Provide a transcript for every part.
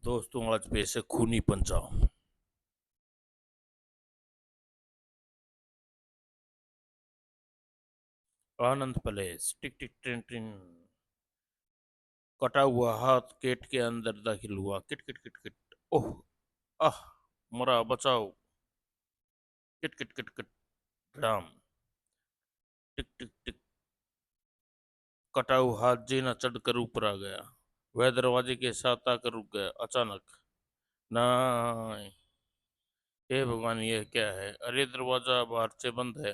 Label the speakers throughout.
Speaker 1: दोस्तों आज पेश है खूनी पंजा। आनंद पैलेस टिक टिक टिन टिन। कटा हुआ हाथ गेट के अंदर दाखिल हुआ। किट किट किट किट। ओह आह, मरा बचाओ। किट किट किट किट। राम। टिक टिक टिक। कटा हुआ हाथ जीना चढ़कर ऊपर आ गया। वह दरवाजे के साथ आकर रुक गया। अचानक नहीं, हे भगवान, यह क्या है? अरे दरवाजा बाहर से बंद है।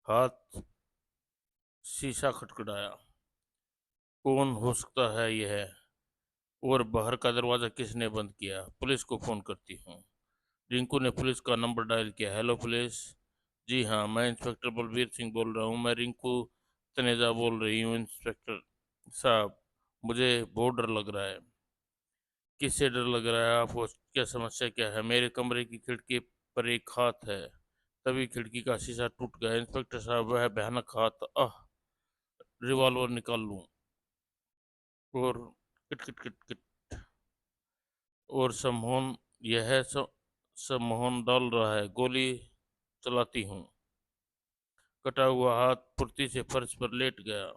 Speaker 1: हाथ शीशा खटखटाया। कौन हो सकता है यह? और बाहर का दरवाजा किसने बंद किया? पुलिस को फोन करती हूँ। रिंकू ने पुलिस का नंबर डायल किया। Hello police. जी हाँ, मैं इंस्पेक्टर बलबीर सिंह बोल रहा हूँ। मैं रिंकू तनेजा बोल रही हूँ। इंस्पेक्टर साहब, मुझे बहुत डर लग रहा है। किससे डर लग रहा है आपको? क्या समस्या क्या है? मेरे कमरे की खिड़की पर एक हाथ है। तभी खिड़की का शीशा टूट गया। इंस्पेक्टर साहब, वह भयानक हाथ। आह, रिवॉल्वर निकाल लूं? और किट किट किट किट। और सम्मोहन, यह सम्मोहन डाल रहा है। गोली चलाती हूँ। कटा हुआ हाथ फुर्ती से फर्श पर लेट गया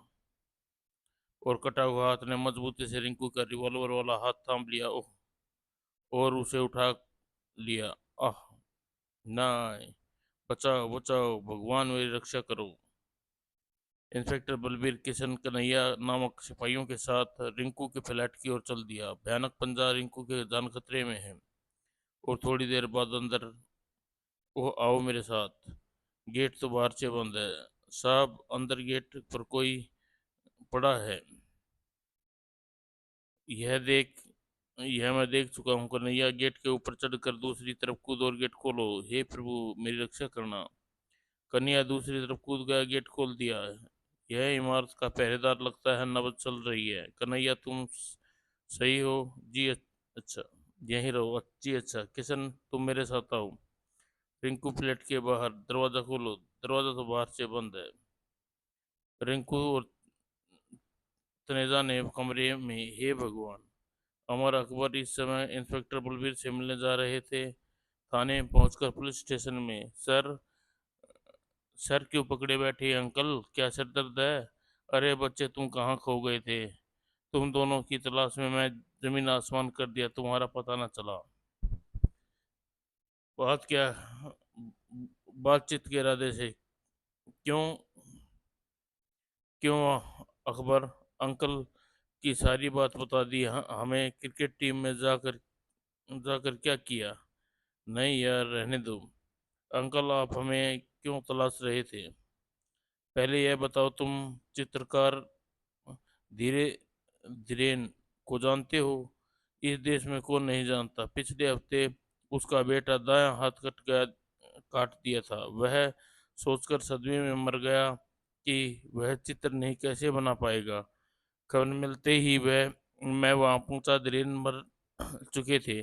Speaker 1: और कटा हुआ हाथ ने मजबूती से रिंकू का रिवॉल्वर वाला हाथ थाम लिया। ओह, और उसे उठा लिया। आह, नहीं, बचाओ बचाओ, भगवान मेरी रक्षा करो। इंस्पेक्टर बलबीर किशन कन्हैया नामक सिपाहियों के साथ रिंकू के फ्लैट की ओर चल दिया। भयानक पंजा रिंकू के जान खतरे में है। और थोड़ी देर बाद अंदर। ओह, आओ मेरे साथ। गेट तो बाहर से बंद है। साहब, अंदर गेट पर कोई पड़ा है। यह देख यह मैं देख चुका हूँ। कन्हैया गेट के ऊपर चढ़कर दूसरी तरफ कूद और गेट खोलो। हे प्रभु, मेरी रक्षा करना। कन्हैया दूसरी तरफ कूद गया। गेट खोल दिया। यह इमारत का पहरेदार लगता है। नबज चल रही है। कन्हैया, तुम सही हो? जी अच्छा, यहीं रहो। जी अच्छा। किशन, तुम मेरे साथ आओ। रिंकू फ्लैट के बाहर। दरवाजा खोलो। दरवाजा तो बाहर से बंद है। रिंकू और तनेजा ने कमरे में। हे भगवान! अमर अकबर इस समय इंस्पेक्टर बलबीर से मिलने जा रहे थे। थाने पहुंचकर पुलिस स्टेशन में। सर, सर क्यों पकड़े बैठे हैं? अंकल, क्या सर दर्द है? अरे बच्चे, तुम कहाँ खो गए थे? तुम दोनों की तलाश में मैं जमीन आसमान कर दिया, तुम्हारा पता न चला। बात क्या? बातचीत के इरादे से। क्यों? क्यों अकबर अंकल की सारी बात बता दी। हमें क्रिकेट टीम में जाकर जाकर क्या किया? नहीं यार, रहने दो। अंकल, आप हमें क्यों तलाश रहे थे? पहले यह बताओ, तुम चित्रकार धीरे धीरेन को जानते हो? इस देश में कौन नहीं जानता। पिछले हफ्ते उसका बेटा दायां हाथ काट दिया था। वह सोचकर सदमे में मर गया कि वह चित्र नहीं कैसे बना पाएगा। खबर मिलते ही वह मैं वहां पहुंचा। धीरेन मर चुके थे।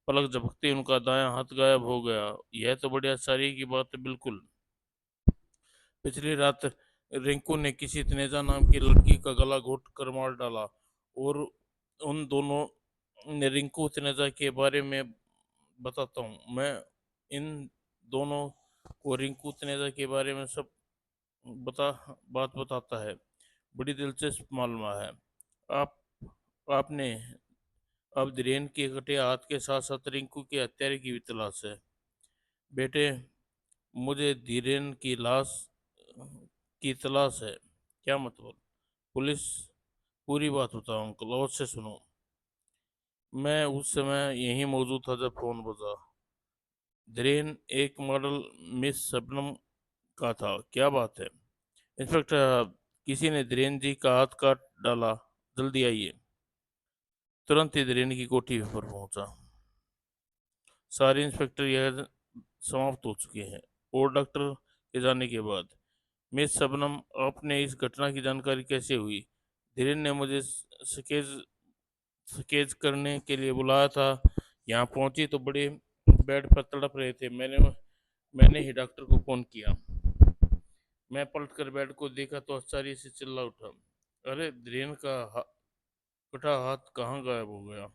Speaker 1: पलक झपकते उनका दायां हाथ गायब हो गया। यह तो बड़ी आश्चर्य की बात है। बिल्कुल। पिछली रात रिंकू ने किसी तनेजा नाम की लड़की का गला घोट कर मार डाला। और उन दोनों ने रिंकू तनेजा के बारे में बताता हूँ मैं। इन दोनों को रिंकू तनेजा के बारे में सब बता बात बताता है। बड़ी दिलचस्प मालूम है। आप आपने अब धीरेन के कटे हाथ के साथ साथ रिंकू के हत्यारे की भी तलाश है। बेटे, मुझे धीरेन की लाश की तलाश है। क्या मतलब? पुलिस, पूरी बात बताओ अंकल, और से सुनो। मैं उस समय यहीं मौजूद था जब फोन बजा। धीरेन एक मॉडल मिस शबनम का था। क्या बात है? इंस्पेक्टर साहब, किसी ने धीरेन जी का हाथ काट डाला। जल्दी आइए। तुरंत ही धीरेन की कोठी पर पहुंचा। सारे इंस्पेक्टर यह समाप्त हो चुके हैं। और डॉक्टर के जाने के बाद। मिस शबनम, आपने इस घटना की जानकारी कैसे हुई? धीरेन ने मुझे स्केच स्केच करने के लिए बुलाया था। यहाँ पहुंची तो बड़े बेड पर तड़प रहे थे। मैंने ही डॉक्टर को फोन किया। मैं पलट कर बेड को देखा तो आश्चर्य से चिल्ला उठा। अरे, धीरेन का कटा हाथ कहाँ गायब हो गया?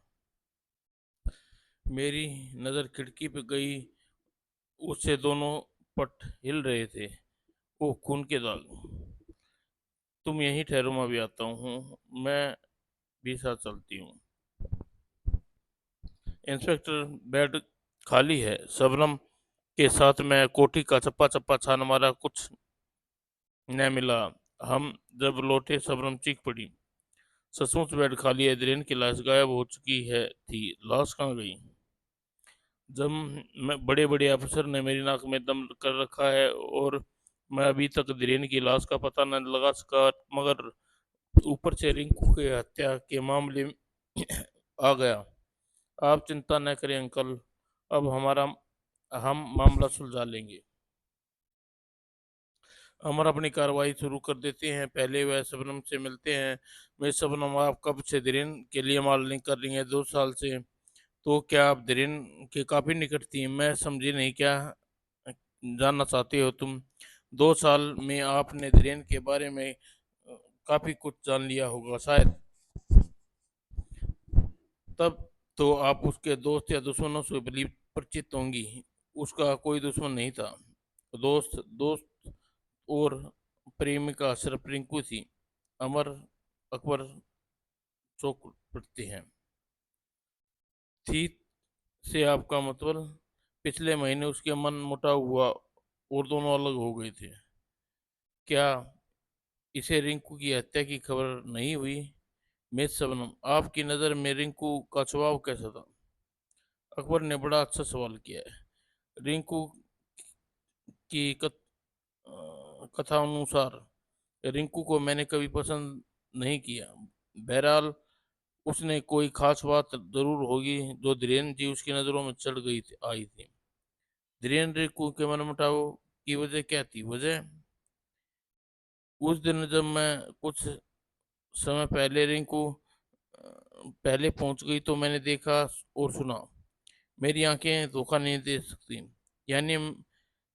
Speaker 1: मेरी नज़र खिड़की पे गई। उससे दोनों पट हिल रहे थे। ओह, खून के दाग। तुम यहीं ठहरो, मैं भी आता हूँ। मैं भी साथ चलती हूँ। इंस्पेक्टर, बेड खाली है। शबनम के साथ मैं कोठी का चप्पा चप्पा छान मारा, कुछ न मिला। हम जब लौटे, शबनम चीख पड़ी। सचमुच बेड खाली है, धीरेन की लाश गायब हो चुकी है थी। लाश कहाँ गई? जब मैं बड़े बड़े अफसर ने मेरी नाक में दम कर रखा है और मैं अभी तक धीरेन की लाश का पता न लगा सका, मगर ऊपर से रिंकू की हत्या के मामले में आ गया। आप चिंता न करें अंकल, अब हमारा हम मामला सुलझा लेंगे। अमर अपनी कार्रवाई शुरू कर देते हैं। पहले वह शबनम से मिलते हैं। मैं शबनम, आप कब से धीरेन के लिए मॉडलिंग कर रही हैं? 2 साल से। तो क्या आप धीरेन के काफी निकट थी? मैं समझी नहीं, क्या जानना चाहती हो तुम? 2 साल में आपने धीरेन के बारे में काफी कुछ जान लिया होगा शायद। तब तो आप उसके दोस्त या दुश्मनों से भली परिचित होंगी। उसका कोई दुश्मन नहीं था। दोस्त दोस्त और प्रेमिका सिर्फ रिंकू थी। अमर अकबर चौंक पड़ते हैं। थी से आपका मतलब? पिछले महीने उसके मन मुटाव हुआ और दोनों अलग हो गए थे। क्या इसे रिंकू की हत्या की खबर नहीं हुई? मिस शबनम, आपकी नज़र में रिंकू का स्वभाव कैसा था? अकबर ने बड़ा अच्छा सवाल किया है। रिंकू की कथा अनुसार रिंकू को मैंने कभी पसंद नहीं किया। बहरहाल उसने कोई खास बात जरूर होगी जो धीरेन्द्र जी उसकी नज़रों में चढ़ गई थी, आई थी। धीरेन्द्र रिंकू के मनमुटाव की वजह क्या थी? वजह उस दिन जब मैं कुछ समय पहले रिंकू पहले पहुंच गई तो मैंने देखा और सुना। मेरी आंखें धोखा नहीं दे सकती। यानी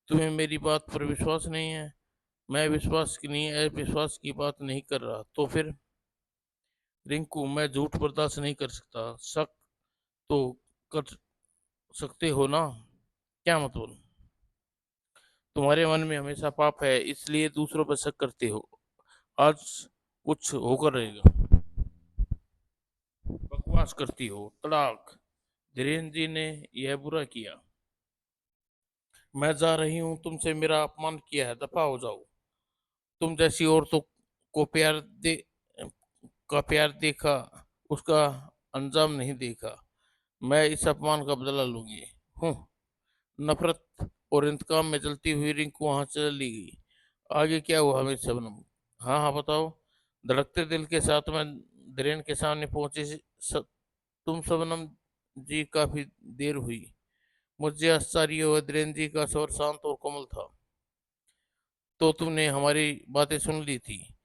Speaker 1: तुम्हें मेरी बात पर विश्वास नहीं है? मैं विश्वास की नहीं, अविश्वास की बात नहीं कर रहा। तो फिर? रिंकू, मैं झूठ बर्दाश्त नहीं कर सकता। शक तो कर सकते हो ना? क्या मतलब? तुम्हारे मन में हमेशा पाप है, इसलिए दूसरों पर शक करते हो। आज कुछ होकर रहेगा। बकवास करती हो। तड़ाक। धीरेन्द्र जी ने यह बुरा किया। मैं जा रही हूँ, तुमसे मेरा अपमान किया है, दफा हो जाओ। तुम जैसी औरतों को प्यार देखा, उसका अंजाम नहीं देखा। मैं इस अपमान का बदला लूंगी। हूँ। नफरत और इंतकाम में जलती हुई रिंकू वहां चली गई। आगे क्या हुआ मेरी शबनम? हाँ हाँ, बताओ। धड़कते दिल के साथ मैं धीरेन के सामने पहुंची। तुम शबनम जी, काफी देर हुई। मुझे आश्चर्य हुआ। धीरेन जी का स्वर शांत और कोमल था। तो तुमने हमारी बातें सुन ली थी?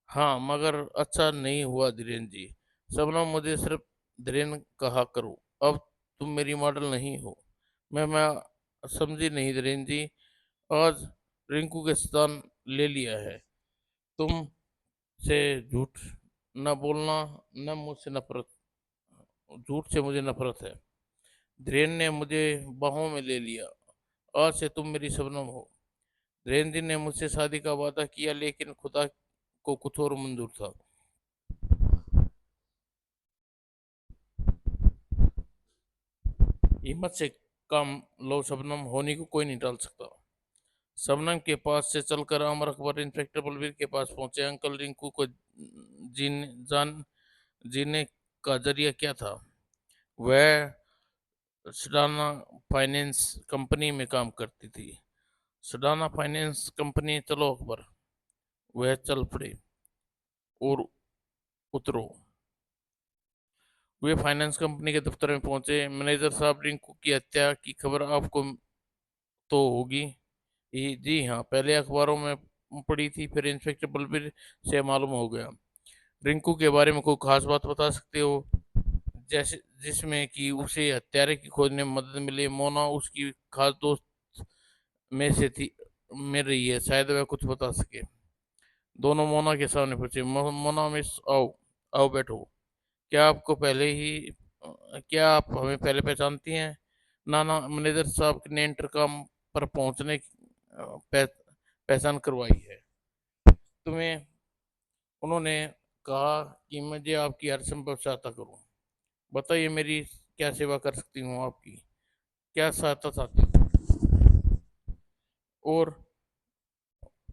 Speaker 1: हाँ, मगर अच्छा नहीं हुआ धीरेन जी। शबनम, मुझे सिर्फ धीरेन कहा करो। अब तुम मेरी मॉडल नहीं हो। मैं समझी नहीं धीरेन जी। आज रिंकू के स्थान ले लिया है। तुम से झूठ न बोलना, न मुझसे नफरत। झूठ से मुझे नफरत है। धीरेन ने मुझे बाहों में ले लिया। आज से तुम मेरी शबनम हो। धीरेन जी ने मुझसे शादी का वादा किया, लेकिन खुदा को कुछ और मंजूर था। हिम्मत से काम लो शबनम, होने को कोई नहीं टाल सकता। शबनम के पास से चलकर अमर अकबर इंस्पेक्टर बलवीर के पास पहुंचे। अंकल, रिंकू को जीन जान जीने का जरिया क्या था? वह सडाना फाइनेंस कंपनी में काम करती थी। Sadana finance company? चलो अकबर। वह चल पड़े। और उतरो। वे फाइनेंस कंपनी के दफ्तर में पहुंचे। मैनेजर साहब, रिंकू की हत्या की खबर आपको तो होगी जी हाँ, पहले अखबारों में पढ़ी थी, फिर इंस्पेक्टर बलबीर से मालूम हो गया। रिंकू के बारे में कोई खास बात बता सकते हो? जैसे जिसमें कि उसे हत्यारे की खोज में मदद मिले। मोना उसकी खास दोस्त में से थी, मिल रही है, शायद वह कुछ बता सके। दोनों मोना के सामने पूछे। मोना मिस, आओ। आओ बैठो। क्या आपको पहले ही क्या आप हमें पहले पहचानती हैं? ना ना, मैनेजर साहब ने इंटरकॉम पर पहुंचने पहचान करवाई है तुम्हें। उन्होंने कहा कि मुझे आपकी हर संभव सहायता करूं। बताइए, मेरी क्या सेवा कर सकती हूँ आपकी? क्या सहायता चाहती हूँ? और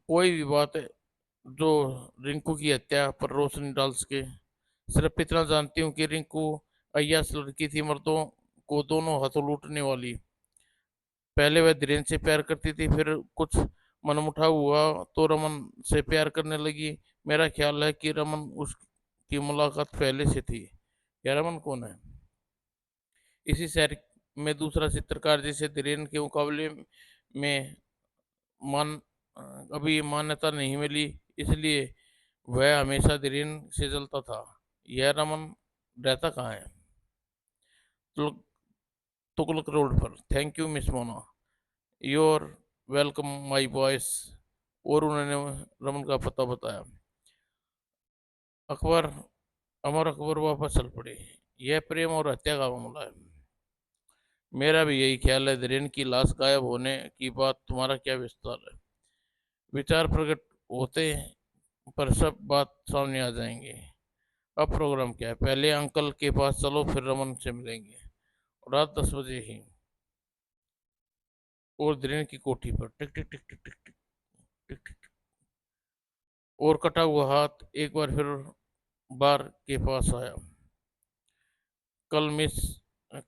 Speaker 1: कोई भी बात है जो रिंकू की हत्या पर रोशनी डाल सके। सिर्फ इतना जानती हूँ कि रिंकू अय्याश लड़की थी, मर्दों को दोनों हाथों लूटने वाली। पहले वह धीरेन से प्यार करती थी, फिर कुछ मनमुटाव हुआ तो रमन से प्यार करने लगी। मेरा ख्याल है कि रमन उसकी मुलाकात पहले से थी। यह रमन कौन है? इसी शहर में दूसरा चित्रकार जिसे धीरेन के मुकाबले में मान अभी मान्यता नहीं मिली, इसलिए वह हमेशा धीरेन से जलता था। यह रमन रहता कहाँ है? तुगलक तुगलक रोड पर। Thank you miss Mona, your welcome my boys. और उन्होंने रमन का पता बताया। अकबर अमर अकबर वापस चल पड़े। यह प्रेम और हत्या का मामला है। मेरा भी यही ख्याल है। धीरेन की लाश गायब होने की बात तुम्हारा क्या विस्तार है? विचार प्रकट होते पर सब बात सामने आ जाएंगे। अब प्रोग्राम क्या है? पहले अंकल के पास चलो, फिर रमन से मिलेंगे रात 10 बजे ही। और धीरेन की कोठी पर टिक टिक टिक टिक टिक टिक टिक टिक। और कटा हुआ हाथ एक बार फिर बार के पास आया। कल मिस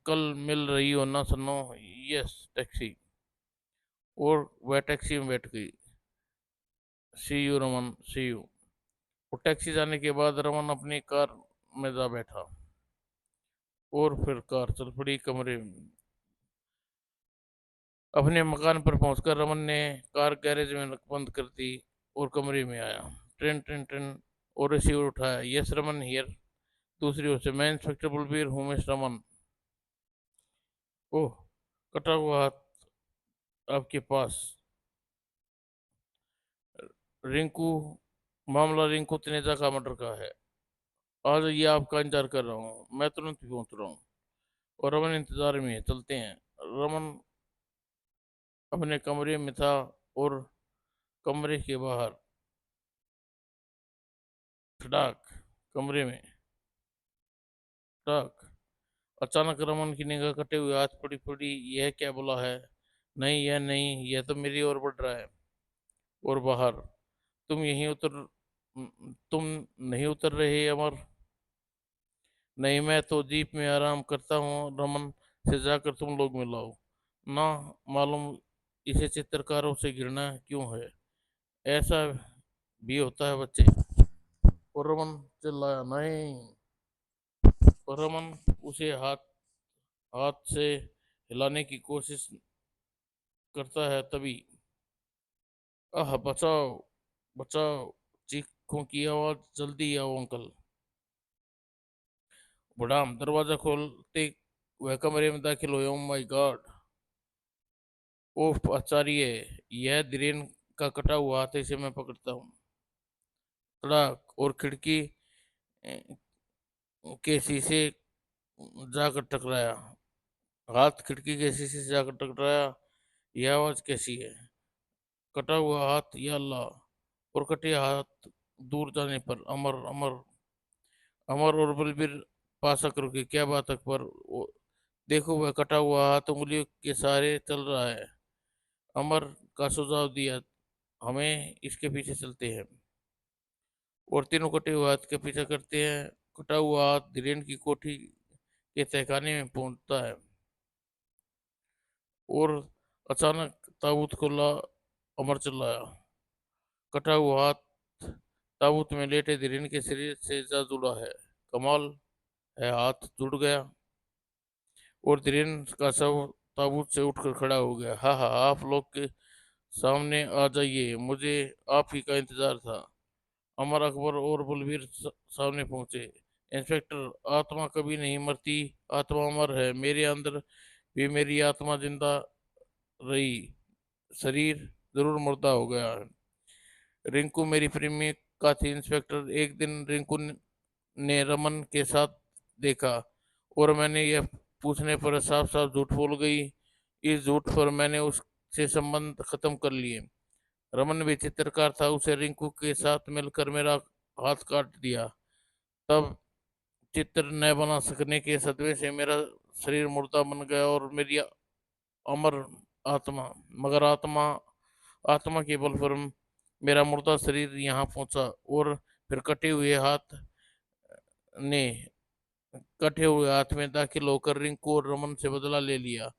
Speaker 1: कल मिल रही हो ना सन्नो? Yes taxi. और वह टैक्सी में बैठ गई। सी यू रमन, सी यू। और टैक्सी जाने के बाद रमन अपनी कार में जा बैठा। और फिर कार चल पड़ी कमरे में। अपने मकान पर पहुंचकर रमन ने कार गैरेज में बंद कर दी और कमरे में आया। Train train train. और रिसीवर उठाया। Yes Raman here. दूसरी ओर से, मैं इंस्पेक्टर बलबीर हूँ मिस रमन। ओह, कटा हुआ हाथ आपके पास। रिंकू मामला रिंकू तनेजा का मर्डर का है। आ जाइए, आपका इंतजार कर रहा हूँ, मैं तुरंत ही पहुंच रहा हूँ। और रमन इंतजार में है, चलते हैं। रमन अपने कमरे में था और कमरे के बाहर ठड़ाक। कमरे में ठड़ाक। अचानक रमन की निगाह कटे हुए हाथ पड़ी पड़ी। यह क्या बोला है? नहीं, यह नहीं, यह तो मेरी ओर बढ़ रहा है। और बाहर, तुम यहीं उतर तुम नहीं उतर रहे अमर? नहीं, मैं तो जीप में आराम करता हूँ। रमन से जाकर तुम लोग मिलाओ ना। मालूम इसे चित्रकारों से घृणा क्यों है? ऐसा भी होता है बच्चे। और रमन चिल्लाया, नहीं। और रमन उसे हाथ हाथ से हिलाने की कोशिश करता है, तभी आह, बचाओ बचाओ। चीखों की आवाज। जल्दी आओ अंकल। बुढ़ाम दरवाजा खोलते वह कमरे में दाखिल हुए। Oh my God. ओह आचार्य, यह धीरेन का कटा हुआ हाथ, इसे मैं पकड़ता हूँ। तड़ाक। और खिड़की के शीशे जाकर टकराया। हाथ खिड़की के शीशे से जाकर टकराया। यह आवाज कैसी है? कटा हुआ हाथ, या अल्लाह। और कटे हाथ दूर जाने पर अमर अमर अमर और बलबीर पास आकर रुके। क्या बात अकबर? देखो, वह कटा हुआ हाथ उंगलियों के सहारे चल रहा है। अमर का सुझाव दिया, हमें इसके पीछे चलते हैं। और तीनों कटे हुए हाथ के पीछे करते हैं। कटा हुआ हाथ धीरेन की कोठी के तहखाने में पहुंचता है। और अचानक ताबूत खुला। अमर चिल्लाया। कटा हुआ हाथ ताबूत में लेटे धीरेन के शरीर से जा जुड़ा है। कमाल है, हाथ जुड़ गया। और धीरेन का शव ताबूत से उठकर खड़ा हो गया। हाँ हाँ, आप लोग के सामने आ जाइए, मुझे आप ही का इंतजार था। अमर अकबर और बलबीर सामने पहुंचे। इंस्पेक्टर, आत्मा कभी नहीं मरती, आत्मा अमर है। मेरे अंदर भी मेरी आत्मा जिंदा रही, शरीर जरूर मुर्दा हो गया है। रिंकू मेरी प्रेमिका थी इंस्पेक्टर। एक दिन रिंकू ने रमन के साथ देखा और मैंने यह पूछने पर साफ साफ झूठ बोल गई। इस झूठ पर मैंने उससे संबंध खत्म कर लिए। रमन भी चित्रकार था, उसे रिंकू के साथ मिलकर मेरा हाथ काट दिया। तब चित्र न बना सकने के सदमे से मेरा शरीर मुर्दा बन गया और मेरी अमर आत्मा, मगर आत्मा आत्मा के बल पर मेरा मुर्दा शरीर यहाँ पहुंचा। और फिर ने कटे हुए हाथ में दाखिल होकर रिंकू और रमन से बदला ले लिया।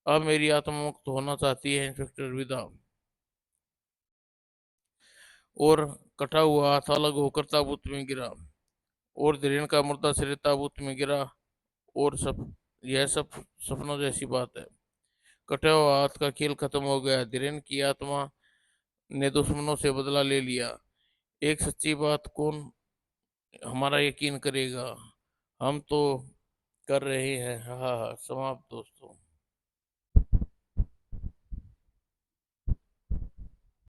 Speaker 1: अब मेरी आत्मा मुक्त होना चाहती है इंस्पेक्टर विदा। और कटा हुआ हाथ अलग होकर ताबूत में गिरा और धीरेन का मुर्दा शरीर ताबूत में गिरा। और यह सब सपनों जैसी बात है। कटा हुआ हाथ का खेल खत्म हो गया। धीरेन की आत्मा ने दुश्मनों से बदला ले लिया। एक सच्ची बात कौन हमारा यकीन करेगा। हम तो कर रहे हैं। हाँ हाँ, समाप्त दोस्तों।